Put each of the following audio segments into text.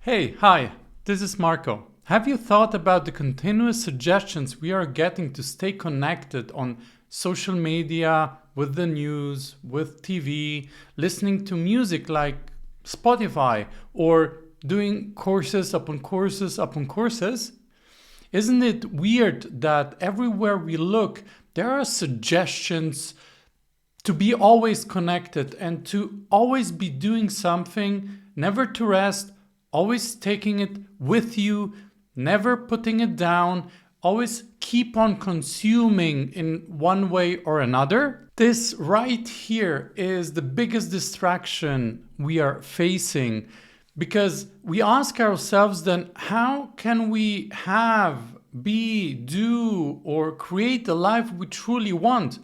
Hey, hi, this is Marco. Have you thought about the continuous suggestions we are getting to stay connected on social media, with the news, with TV, listening to music like Spotify, or doing courses upon courses upon courses? Isn't it weird that everywhere we look, there are suggestions to be always connected and to always be doing something, never to rest, always taking it with you, never putting it down, always keep on consuming in one way or another? This right here is the biggest distraction we are facing because we ask ourselves then how can we have, be, do, or create the life we truly want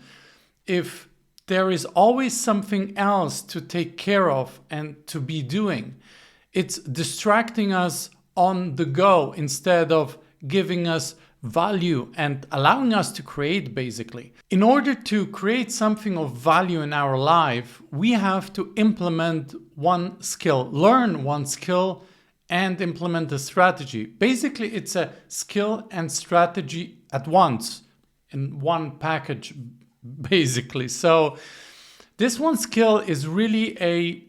if there is always something else to take care of and to be doing? It's distracting us on the go instead of giving us value and allowing us to create, basically. In order to create something of value in our life, we have to implement one skill, learn one skill, and implement a strategy. Basically, it's a skill and strategy at once in one package, basically. So, this one skill is really a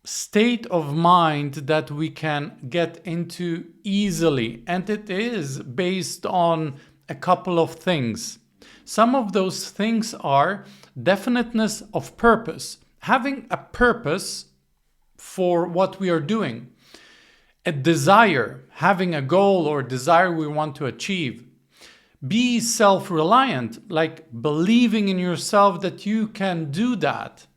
state of mind that we can get into easily, and it is based on a couple of things. Some of those things are definiteness of purpose, having a purpose for what we are doing, a desire, having a goal or desire we want to achieve. Be self-reliant, like believing in yourself that you can do that.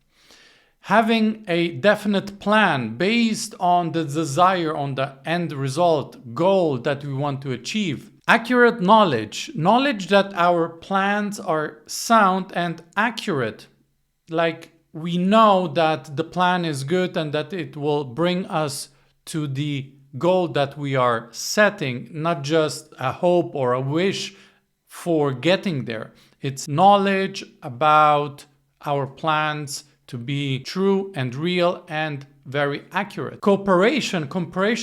Having a definite plan based on the desire, on the end result, goal that we want to achieve. Accurate knowledge, knowledge that our plans are sound and accurate. Like we know that the plan is good and that it will bring us to the goal that we are setting, not just a hope or a wish for getting there. It's knowledge about our plans to be true and real and very accurate. Cooperations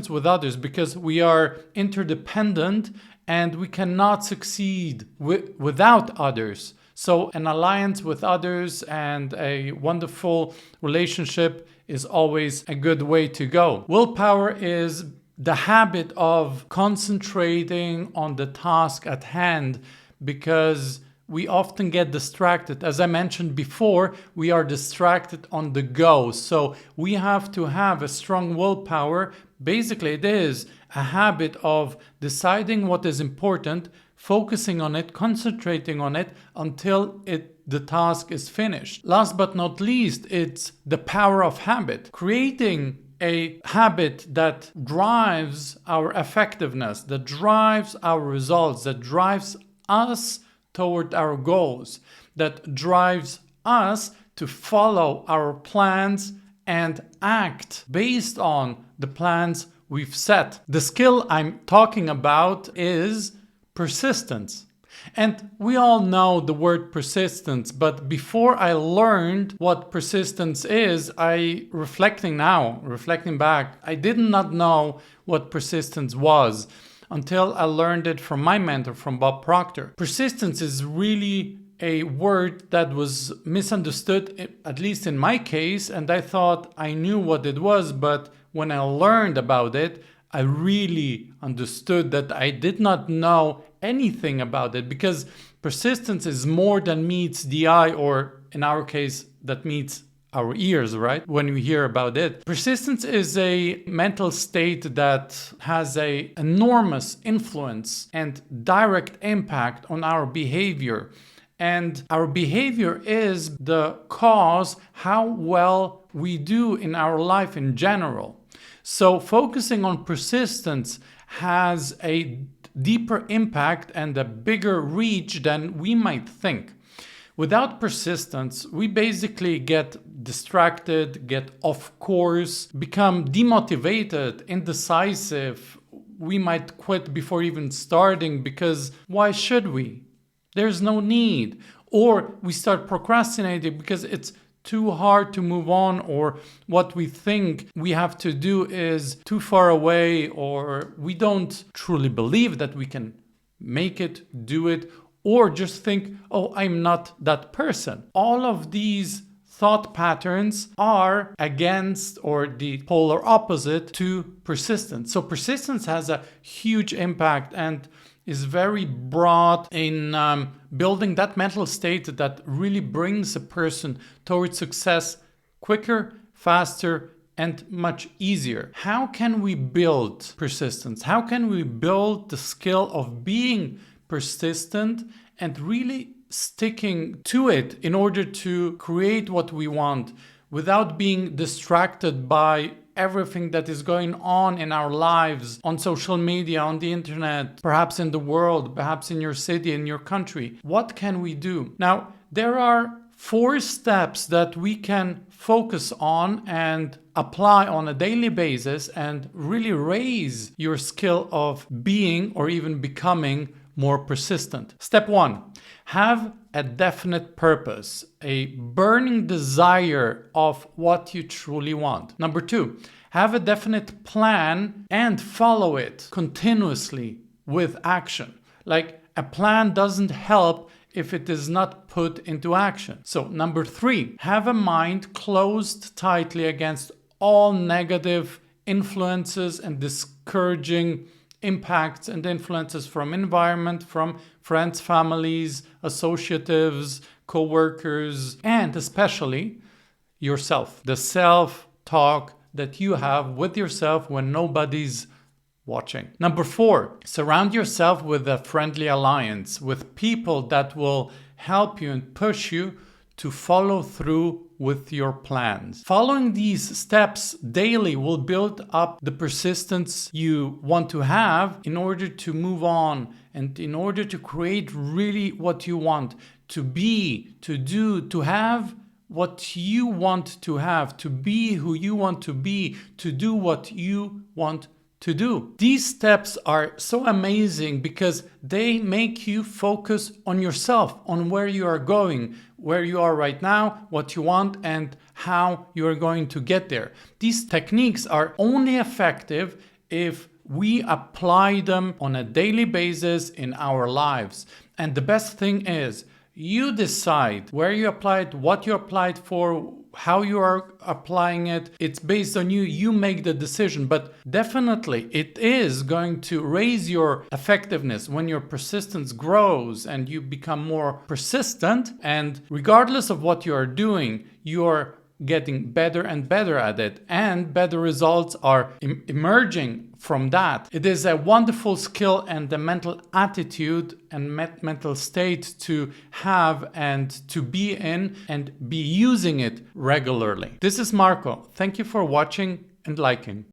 with others, because we are interdependent and we cannot succeed without others. So an alliance with others and a wonderful relationship is always a good way to go. Willpower is the habit of concentrating on the task at hand, because we often get distracted. As I mentioned before, we are distracted on the go. So we have to have a strong willpower. Basically, it is a habit of deciding what is important, focusing on it, concentrating on it until the task is finished. Last but not least, it's the power of habit. Creating a habit that drives our effectiveness, that drives our results, that drives us toward our goals, that drives us to follow our plans and act based on the plans we've set. The skill I'm talking about is persistence. And we all know the word persistence, but before I learned what persistence is, reflecting back, I did not know what persistence was until I learned it from my mentor, from Bob Proctor. Persistence is really a word that was misunderstood, at least in my case, and I thought I knew what it was, but when I learned about it, I really understood that I did not know anything about it, because persistence is more than meets the eye, or in our case, that meets our ears, right? When we hear about it. Persistence is a mental state that has an enormous influence and direct impact on our behavior. And our behavior is the cause how well we do in our life in general. So focusing on persistence has a deeper impact and a bigger reach than we might think. Without persistence, we basically get distracted, get off course, become demotivated, indecisive. We might quit before even starting, because why should we? There's no need. Or we start procrastinating because it's too hard to move on, or what we think we have to do is too far away, or we don't truly believe that we can make it, do it, or just think, oh, I'm not that person. All of these thought patterns are against or the polar opposite to persistence. So persistence has a huge impact and is very broad in building that mental state that really brings a person towards success quicker, faster, and much easier. How can we build persistence? How can we build the skill of being persistent and really sticking to it in order to create what we want without being distracted by everything that is going on in our lives, on social media, on the internet, perhaps in the world, perhaps in your city, in your country? What can we do? Now, there are 4 steps that we can focus on and apply on a daily basis and really raise your skill of being or even becoming more persistent. Step 1, have a definite purpose, a burning desire of what you truly want. Number 2, have a definite plan and follow it continuously with action. Like, a plan doesn't help if it is not put into action. So number 3, have a mind closed tightly against all negative influences and discouraging impacts and influences from environment, from friends, families, associatives, co-workers, and especially yourself. The self-talk that you have with yourself when nobody's watching. Number 4, surround yourself with a friendly alliance, with people that will help you and push you to follow through with your plans. Following these steps daily will build up the persistence you want to have in order to move on and in order to create really what you want to be, to do, to have what you want to have, to be who you want to be, to do what you want to do. These steps are so amazing because they make you focus on yourself, on where you are going, where you are right now, what you want, and how you are going to get there. These techniques are only effective if we apply them on a daily basis in our lives. And the best thing is, you decide where you apply it, what you applied for, how you are applying it. It's based on you. You make the decision. But definitely it is going to raise your effectiveness when your persistence grows and you become more persistent. And regardless of what you are doing, you are getting better and better at it, and better results are emerging from that. It is a wonderful skill and a mental attitude and mental state to have and to be in and be using it regularly. This is Marco. Thank you for watching and liking.